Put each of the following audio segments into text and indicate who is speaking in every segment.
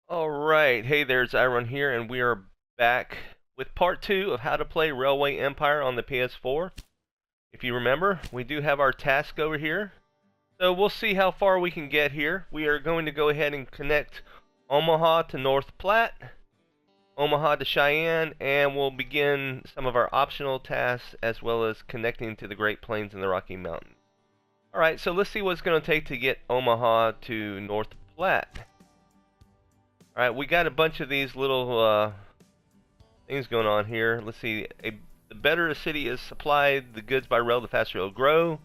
Speaker 1: Alright, hey there, it's iRun here, and we are back with part 2 of how to play Railway Empire on the PS4. If you remember, we do have our task over here, so we'll see how far we can get here. We are going to go ahead and connect Omaha to North Platte, Omaha to Cheyenne, and we'll begin some of our optional tasks as well as connecting to the Great Plains and the Rocky Mountains. Alright, so let's see what it's going to take to get Omaha to North Platte. Alright, we got a bunch of these little things going on here. Let's see. The better a city is supplied the goods by rail, the faster it'll grow.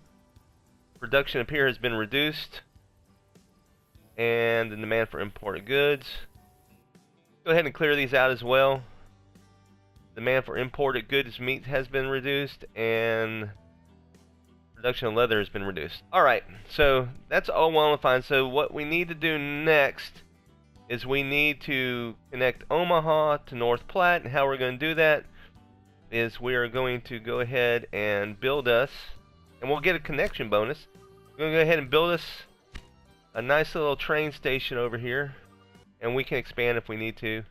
Speaker 1: Production up here has been reduced. And the demand for imported goods. Go ahead and clear these out as well. Demand for imported goods meat has been reduced. And production of leather has been reduced. Alright, so that's all well and fine. So what we need to do next is we need to connect Omaha to North Platte, and how we're going to do that is we are going to go ahead and build us, and we'll get a connection bonus. We're going to go ahead and build us a nice little train station over here, and we can expand if we need to.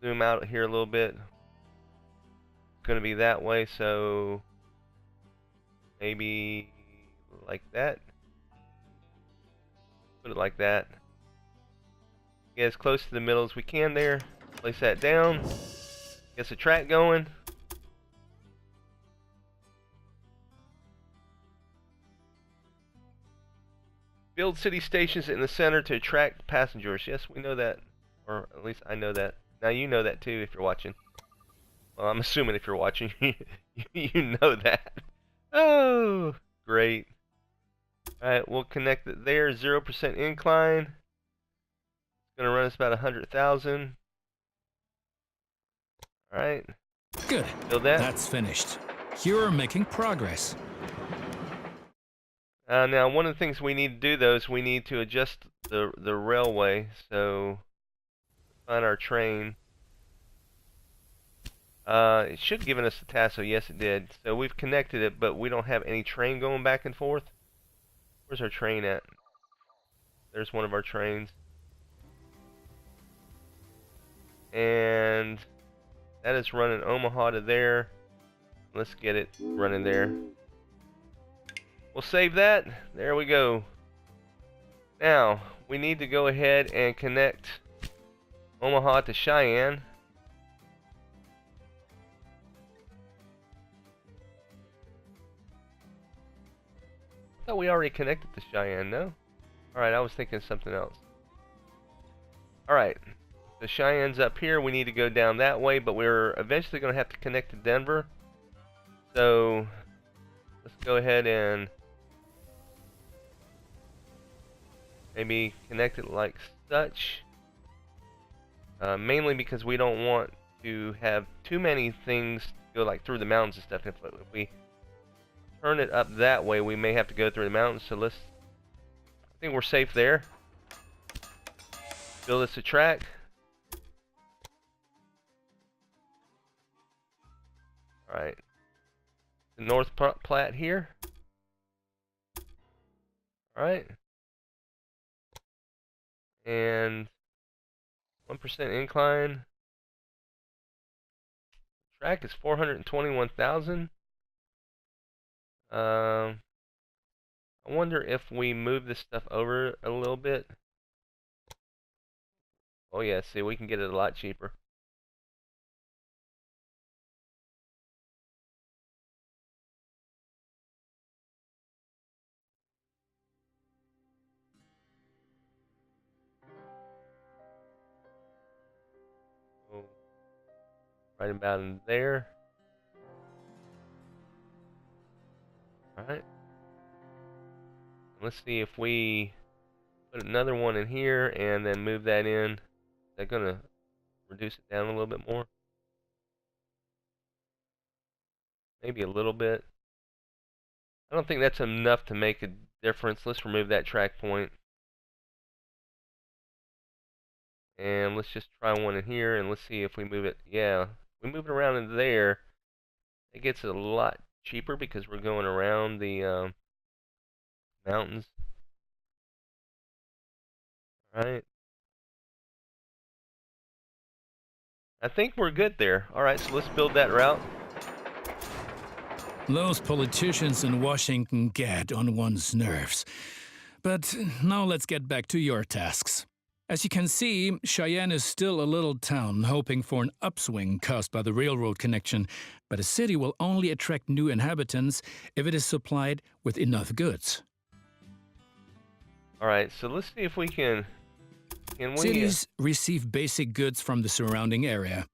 Speaker 1: Zoom out here a little bit. It's going to be that way, so maybe like that. Put it like that. Get as close to the middle as we can there. Place that down. Get the track going. Build city stations in the center to attract passengers. Yes, we know that. Or at least I know that. Now you know that too if you're watching. Well, I'm assuming if you're watching, you know that. Oh, great. Alright, we'll connect it there. 0% incline. Gonna run us about 100,000. All right.
Speaker 2: Good.
Speaker 1: Build that.
Speaker 2: That's finished. You're making progress.
Speaker 1: Now, one of the things we need to do though is we need to adjust the railway. So, find our train. It should have given us a task. So yes, it did. So we've connected it, but we don't have any train going back and forth. Where's our train at? There's one of our trains. And that is running Omaha to there. Let's get it running there. We'll save that. There we go. Now, we need to go ahead and connect Omaha to Cheyenne. I thought we already connected to Cheyenne, no? Alright, I was thinking something else. Alright. The Cheyenne's up here. We need to go down that way, but we're eventually going to have to connect to Denver. So, let's go ahead and maybe connect it like such. Mainly because we don't want to have too many things go like through the mountains and stuff. If we turn it up that way, we may have to go through the mountains. So I think we're safe there. Build us a track. Alright. The North Platte here. Alright. And 1% incline. Track is 421,000. I wonder if we move this stuff over a little bit. Oh yeah, see, we can get it a lot cheaper. So, right about in there. Alright. Let's see if we put another one in here and then move that in. Is that going to reduce it down a little bit more? Maybe a little bit. I don't think that's enough to make a difference. Let's remove that track point. And let's just try one in here and let's see if we move it. Yeah, we move it around in there. It gets a lot cheaper because we're going around the mountains. Right. I think we're good there. Alright, so let's build that route.
Speaker 2: Those politicians in Washington get on one's nerves. But now let's get back to your tasks. As you can see, Cheyenne is still a little town hoping for an upswing caused by the railroad connection, but a city will only attract new inhabitants if it is supplied with enough goods.
Speaker 1: Alright, so let's see if we can we...
Speaker 2: Cities receive basic goods from the surrounding area.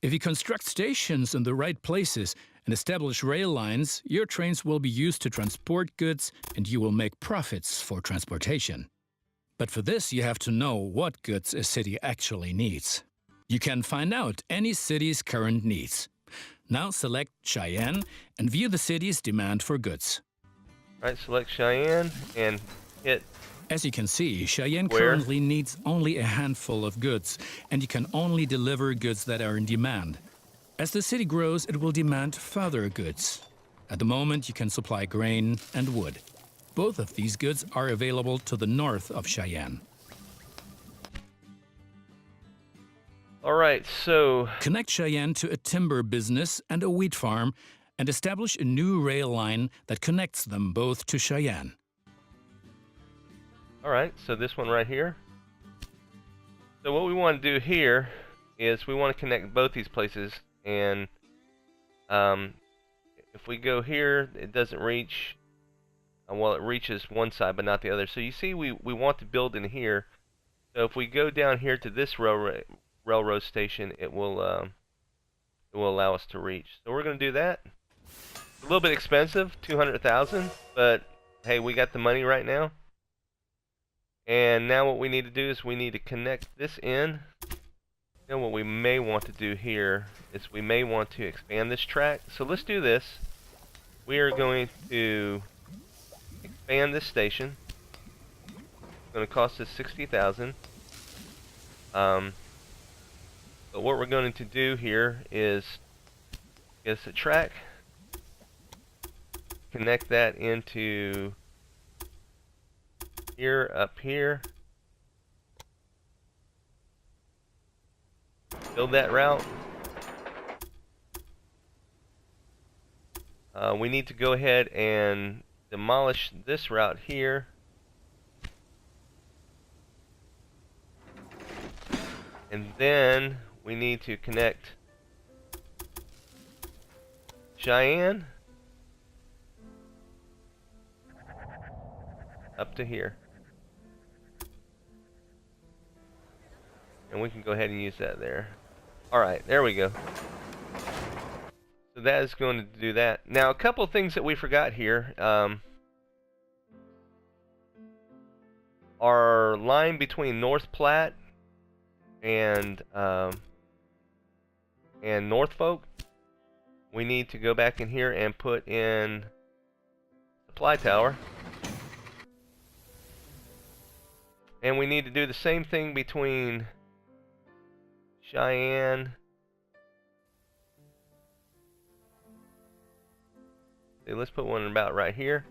Speaker 2: If you construct stations in the right places and establish rail lines, your trains will be used to transport goods and you will make profits for transportation. But for this, you have to know what goods a city actually needs. You can find out any city's current needs. Now select Cheyenne and view the city's demand for goods.
Speaker 1: Alright, select Cheyenne and hit.
Speaker 2: As you can see, Cheyenne
Speaker 1: Where?
Speaker 2: currently needs only a handful of goods, and you can only deliver goods that are in demand. As the city grows, it will demand further goods. At the moment, you can supply grain and wood. Both of these goods are available to the north of Cheyenne.
Speaker 1: Alright, so...
Speaker 2: Connect Cheyenne to a timber business and a wheat farm, and establish a new rail line that connects them both to Cheyenne.
Speaker 1: Alright, so this one right here. So what we want to do here is we want to connect both these places, and if we go here, it doesn't reach, well, it reaches one side but not the other. So you see we want to build in here. So if we go down here to this railroad station, it will allow us to reach. So we're going to do that. It's a little bit expensive, 200,000, but hey, we got the money right now. And now what we need to do is we need to connect this in. Then what we may want to do here is we may want to expand this track. So let's do this. We are going to expand this station. It's going to cost us 60,000. But what we're going to do here is get us a track, connect that into here, up here, build that route. We need to go ahead and demolish this route here. And then we need to connect Cheyenne up to here. And we can go ahead and use that there. Alright, there we go. So that is going to do that. Now, a couple of things that we forgot here. Our line between North Platte and Norfolk, we need to go back in here and put in supply tower. And we need to do the same thing between Cheyenne. Okay, let's put one about right here.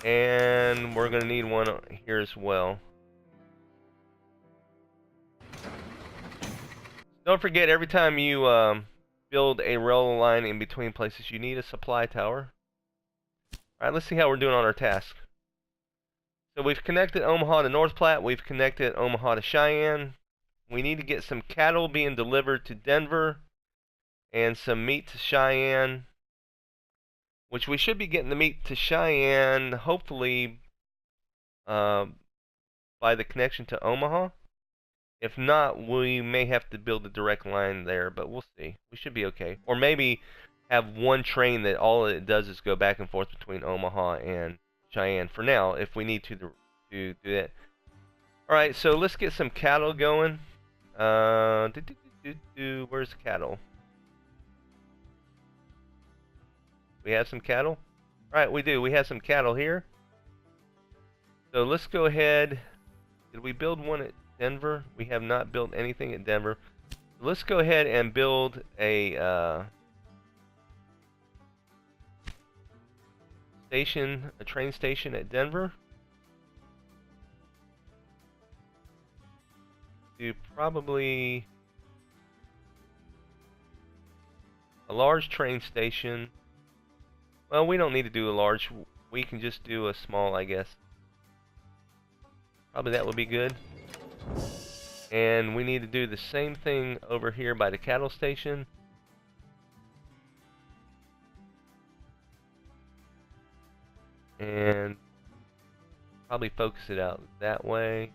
Speaker 1: And we're going to need one here as well. Don't forget, every time you build a rail line in between places, you need a supply tower. Alright, let's see how we're doing on our task. So we've connected Omaha to North Platte. We've connected Omaha to Cheyenne. We need to get some cattle being delivered to Denver and some meat to Cheyenne, which we should be getting the meat to Cheyenne hopefully by the connection to Omaha. If not, we may have to build a direct line there, but we'll see. We should be okay. Or maybe have one train that all it does is go back and forth between Omaha and Cheyenne for now, if we need to do that. Alright, so let's get some cattle going. Where's the cattle? We have some cattle? Alright, we do. We have some cattle here. So let's go ahead. Did we build one at Denver? We have not built anything at Denver. Let's go ahead and build a train station at Denver. To probably A large train station. Well, we don't need to do a large. We can just do a small, I guess. Probably that would be good. And we need to do the same thing over here by the cattle station. And probably focus it out that way.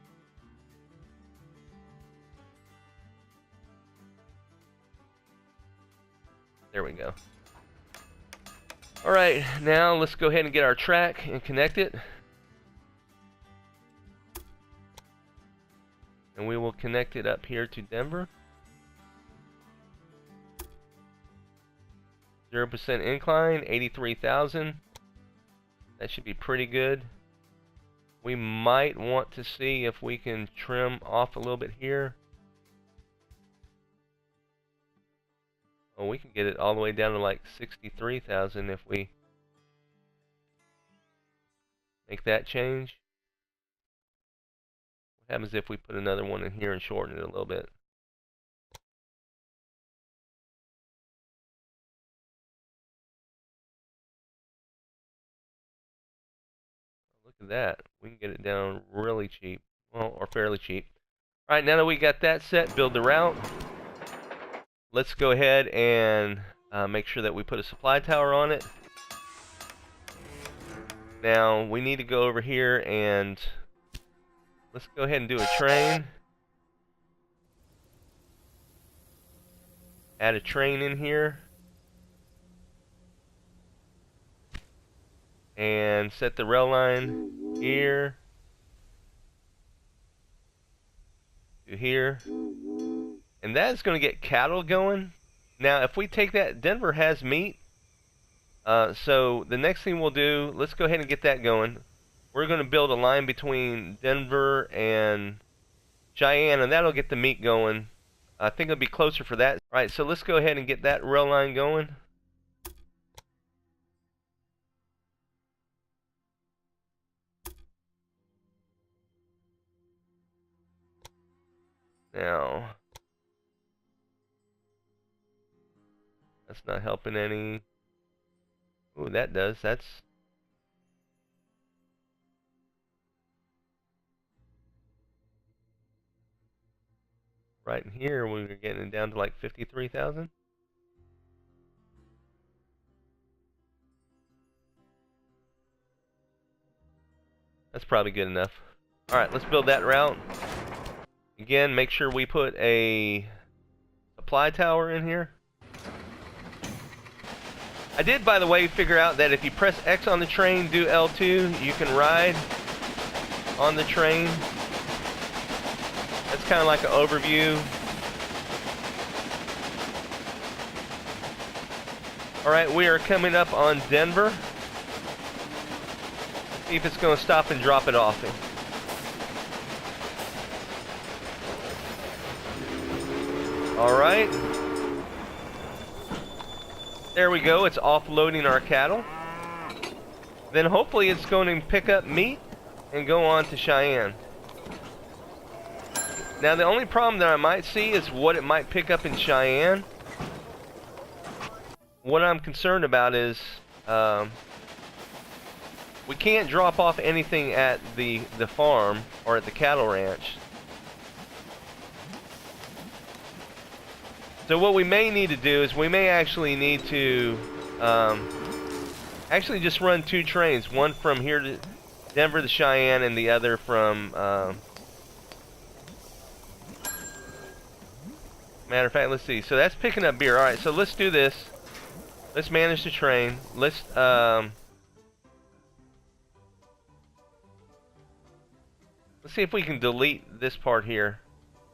Speaker 1: There we go. Alright, now let's go ahead and get our track and connect it. And we will connect it up here to Denver. 0% incline, 83,000. That should be pretty good. We might want to see if we can trim off a little bit here. Oh, we can get it all the way down to like 63,000 if we make that change. What happens if we put another one in here and shorten it a little bit? Look at that. We can get it down really cheap. Well, or fairly cheap. Alright, now that we got that set, build the route. Let's go ahead and make sure that we put a supply tower on it. Now, we need to go over here and let's go ahead and do a train. Add a train in here. And set the rail line here to here. And that is going to get cattle going. Now, if we take that, Denver has meat. So the next thing we'll do, let's go ahead and get that going. We're going to build a line between Denver and Cheyenne, and that'll get the meat going. I think it'll be closer for that. All right, so let's go ahead and get that rail line going. Now, that's not helping any. Ooh, that does. That's right in here. We're getting it down to like 53,000. That's probably good enough. All right, let's build that route. Again, make sure we put a supply tower in here. I did, by the way, figure out that if you press X on the train, do L2, you can ride on the train. That's kind of like an overview. Alright, we are coming up on Denver. Let's see if it's going to stop and drop it off. Alright. There we go, it's offloading our cattle. Then hopefully it's going to pick up meat and go on to Cheyenne. Now the only problem that I might see is what it might pick up in Cheyenne. What I'm concerned about is we can't drop off anything at the farm or at the cattle ranch. So what we may need to do is we may actually need to actually just run two trains, one from here to Denver to Cheyenne and the other from matter of fact, let's see. So that's picking up beer. Alright, so let's do this. Let's manage the train. Let's see if we can delete this part here.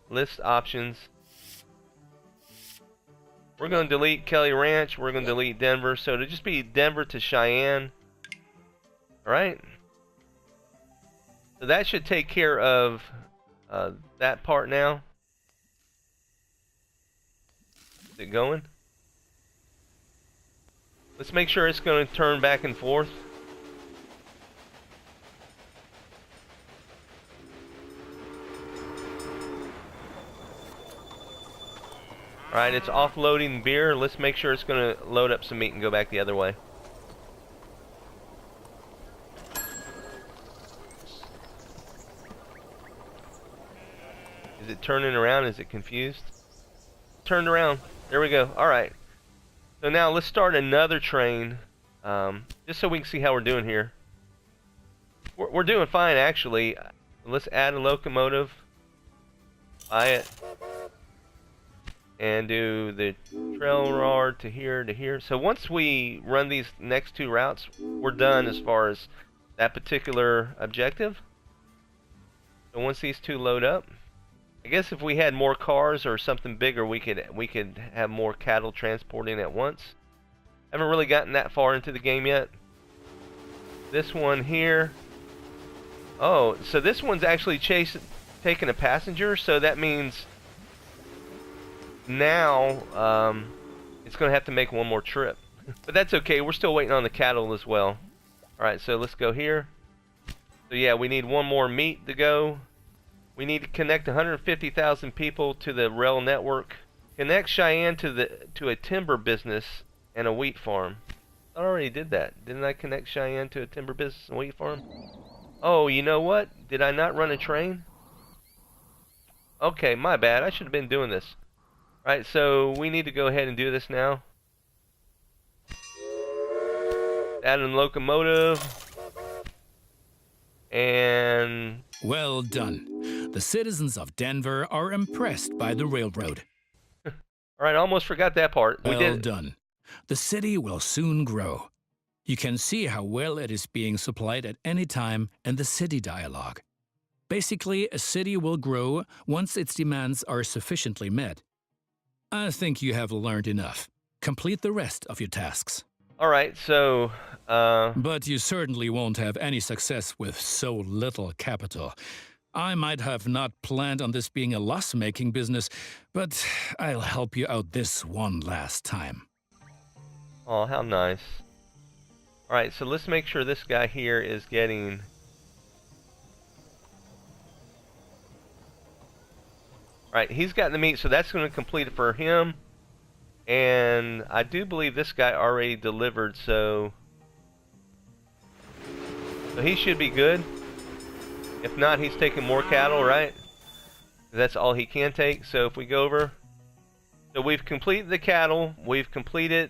Speaker 1: List options. We're going to delete Kelly Ranch. We're going to delete Denver. So it'll just be Denver to Cheyenne. Alright. So that should take care of that part now. Is it going? Let's make sure it's going to turn back and forth. Alright, it's offloading beer. Let's make sure it's going to load up some meat and go back the other way. Is it turning around? Is it confused? Turned around. There we go. Alright. So now let's start another train. Just so we can see how we're doing here. We're doing fine, actually. Let's add a locomotive. Buy it. And do the trail yard to here to here. So once we run these next two routes, we're done as far as that particular objective. So once these two load up, I guess if we had more cars or something bigger, we could have more cattle transporting at once. Haven't really gotten that far into the game yet. This one here. Oh, so this one's actually taking a passenger, so that means now it's going to have to make one more trip. But that's okay, we're still waiting on the cattle as well. Alright, so let's go here. So yeah, we need one more meat to go. We need to connect 150,000 people to the rail network. Connect Cheyenne to a timber business and a wheat farm. I already did that. Didn't I connect Cheyenne to a timber business and wheat farm? Oh, you know what? Did I not run a train? Okay, my bad. I should have been doing this. Right, so we need to go ahead and do this now. Add a locomotive. And...
Speaker 2: Well done. The citizens of Denver are impressed by the railroad.
Speaker 1: Alright, I almost forgot that part.
Speaker 2: Well done. The city will soon grow. You can see how well it is being supplied at any time in the city dialogue. Basically, a city will grow once its demands are sufficiently met. I think you have learned enough. Complete the rest of your tasks.
Speaker 1: Alright, so...
Speaker 2: But you certainly won't have any success with so little capital. I might have not planned on this being a loss-making business, but I'll help you out this one last time.
Speaker 1: Oh, how nice. Alright, so let's make sure this guy here is getting... Alright, he's gotten the meat, so that's going to complete it for him. And I do believe this guy already delivered, so he should be good. If not, he's taking more cattle, right? That's all he can take. So if we go over... So we've completed the cattle. We've completed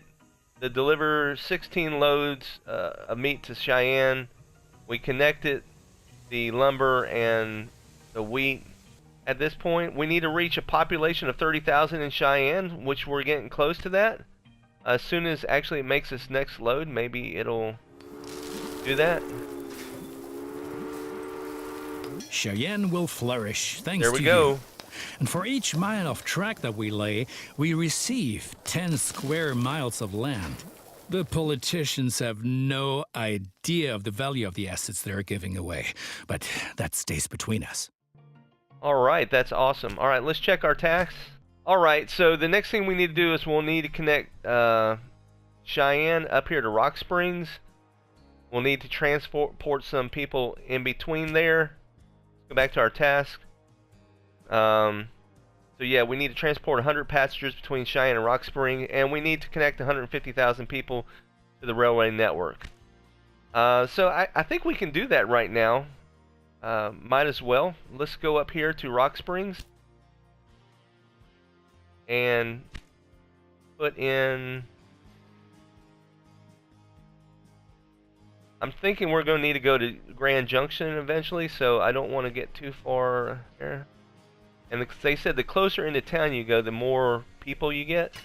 Speaker 1: the deliver 16 loads of meat to Cheyenne. We connected the lumber and the wheat. At this point, we need to reach a population of 30,000 in Cheyenne, which we're getting close to that. As soon as actually it makes its next load, maybe it'll do that.
Speaker 2: Cheyenne will flourish, thanks to you.
Speaker 1: There we go.
Speaker 2: And for each mile of track that we lay, we receive 10 square miles of land. The politicians have no idea of the value of the assets they're giving away, but that stays between us.
Speaker 1: Alright, that's awesome. Alright, let's check our tax. Alright, so the next thing we need to do is we'll need to connect Cheyenne up here to Rock Springs. We'll need to transport some people in between there. Let's go back to our task. So yeah, we need to transport 100 passengers between Cheyenne and Rock Spring, and we need to connect 150,000 people to the railway network. So I think we can do that right now. Might as well. Let's go up here to Rock Springs and put in... I'm thinking we're going to need to go to Grand Junction eventually, so I don't want to get too far there. And they said the closer into town you go, the more people you get.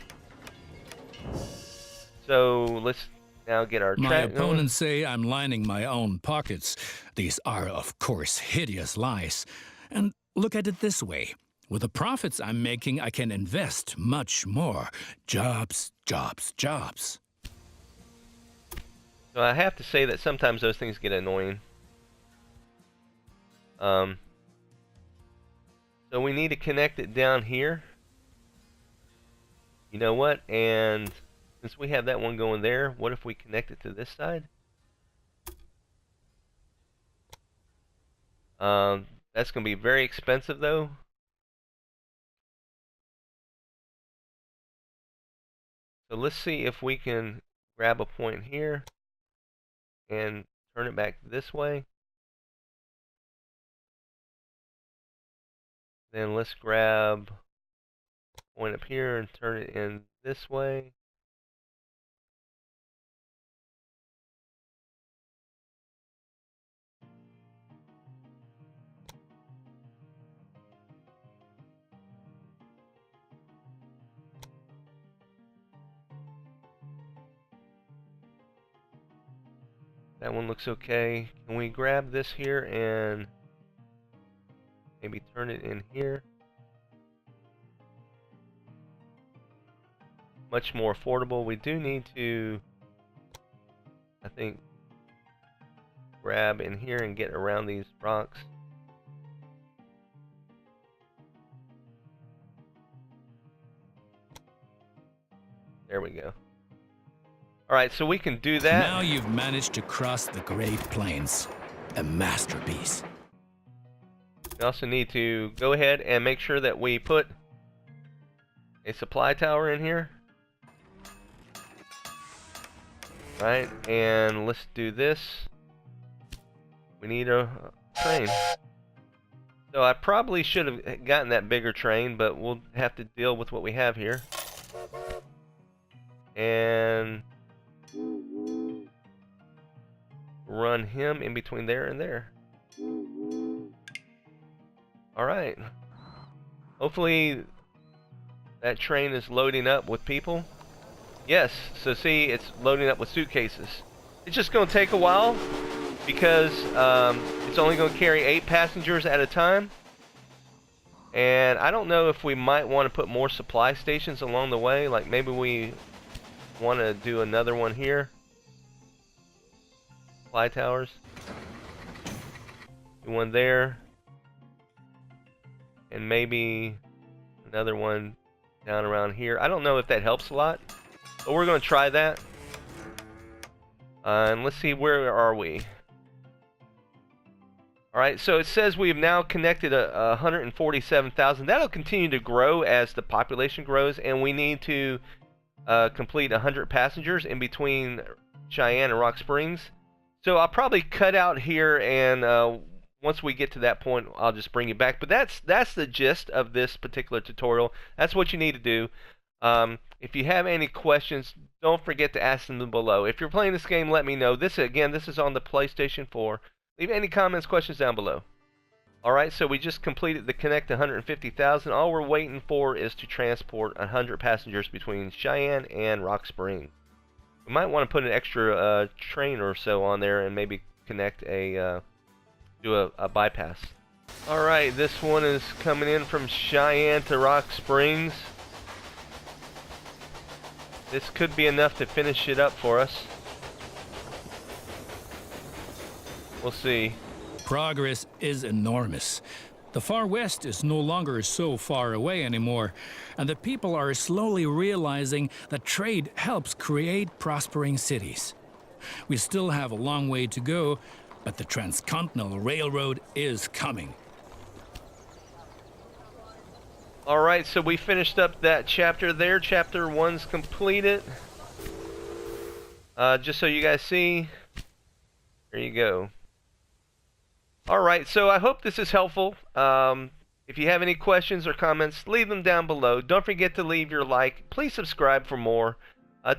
Speaker 1: So let's now get our
Speaker 2: My
Speaker 1: track
Speaker 2: opponents say I'm lining my own pockets. These are, of course, hideous lies. And look at it this way. With the profits I'm making, I can invest much more. Jobs, jobs, jobs.
Speaker 1: So I have to say that sometimes those things get annoying. So we need to connect it down here. You know what? And since we have that one going there, what if we connect it to this side? That's going to be very expensive though. So let's see if we can grab a point here and turn it back this way. Then let's grab a point up here and turn it in this way. That one looks okay. Can we grab this here and maybe turn it in here? Much more affordable. We do need to, I think, grab in here and get around these rocks. There we go. Alright, so we can do that.
Speaker 2: Now you've managed to cross the Great Plains. A masterpiece.
Speaker 1: We also need to go ahead and make sure that we put a supply tower in here. Right, and let's do this. We need a train. So I probably should have gotten that bigger train, but we'll have to deal with what we have here. And run him in between there and there. Alright. Hopefully that train is loading up with people. Yes, so see, it's loading up with suitcases. It's just going to take a while because it's only going to carry 8 passengers at a time. And I don't know if we might want to put more supply stations along the way. Like maybe we want to do another one here. Supply towers. Do one there. And maybe another one down around here. I don't know if that helps a lot, but we're going to try that. And let's see, where are we? Alright, so it says we've now connected 147,000. That'll continue to grow as the population grows, and we need to complete 100 passengers in between Cheyenne and Rock Springs. So I'll probably cut out here, and once we get to that point, I'll just bring you back. But that's the gist of this particular tutorial. That's what you need to do. If you have any questions, don't forget to ask them below. If you're playing this game, let me know. This is on the PlayStation 4. Leave any comments, questions down below. Alright, so we just completed the connect 150,000. All we're waiting for is to transport 100 passengers between Cheyenne and Rock Springs. We might want to put an extra train or so on there and maybe connect do a bypass. Alright, this one is coming in from Cheyenne to Rock Springs. This could be enough to finish it up for us. We'll see.
Speaker 2: Progress is enormous. The far west is no longer so far away anymore, and the people are slowly realizing that trade helps create prospering cities. We still have a long way to go, but the Transcontinental Railroad is coming.
Speaker 1: Alright, so we finished up that chapter there. Chapter 1's completed. Just so you guys see, there you go. Alright, so I hope this is helpful. If you have any questions or comments, leave them down below. Don't forget to leave your like. Please subscribe for more.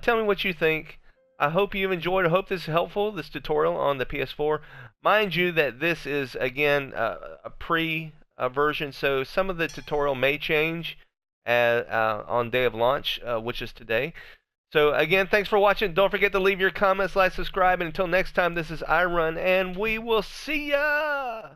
Speaker 1: Tell me what you think. I hope you've enjoyed. I hope this is helpful, this tutorial on the PS4. Mind you that this is, again, a pre-version, so some of the tutorial may change on day of launch, which is today. So, again, thanks for watching. Don't forget to leave your comments, like, subscribe, and until next time, this is iRun, and we will see ya!